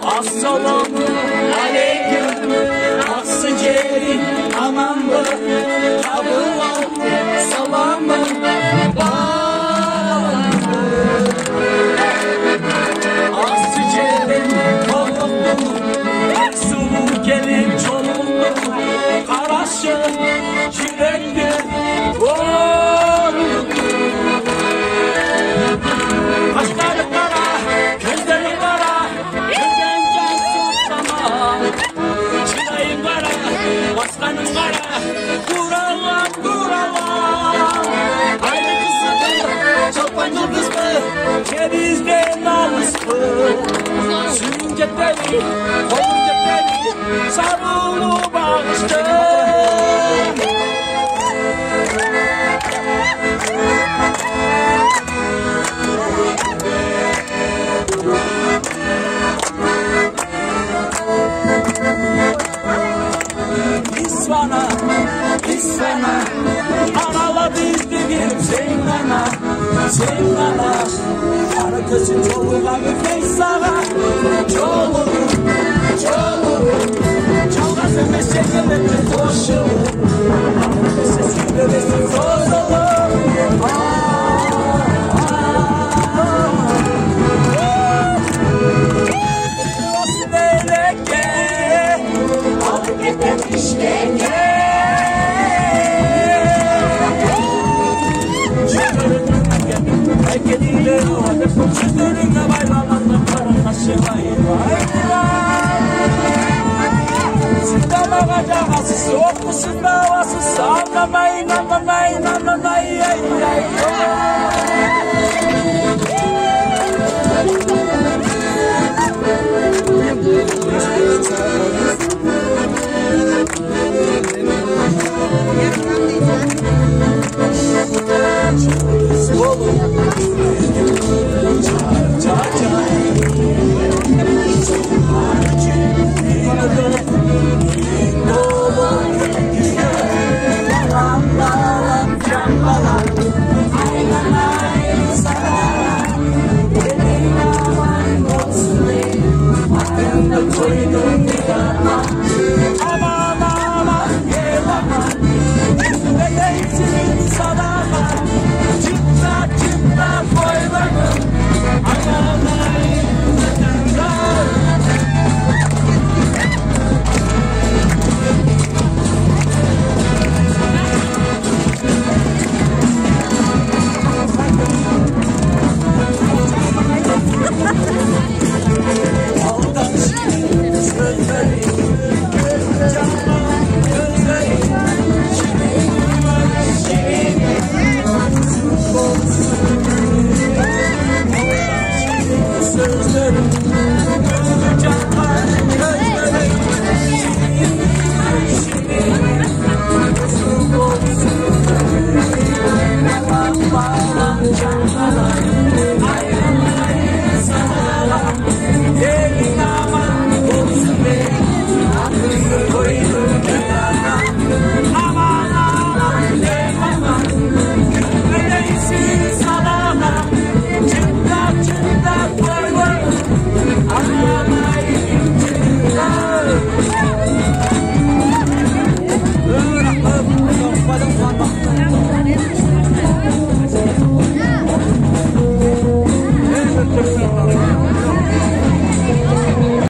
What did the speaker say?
Assalamu aleyküm, aslı cerin anamlı, kabul salamı bağlı. Aslı cerin koluklu, aksulu gelin çoluklu, karaşı çilekli, kaşları kara, gözleri kara, çırayım kara, başkanım kara, duralam, duralam. Haydi kızım, çapancı kız mı, kevizde namus mı? Sürünce beni, olunca beni, sarılı bağıştım. İsvana, anala dizdiğim sen bana, kara gözün çoluğa müfey sana, çoluğum, çalgasın meşekelerle koşum, sesi bebesin sozalım, olsun eyleke, alıp gitmemiş genge. Geliyle orada çözülünle baylananlar karınlaşı vay vay vay. Sinema gacağası soğuk musun davası anlamayın anlamayın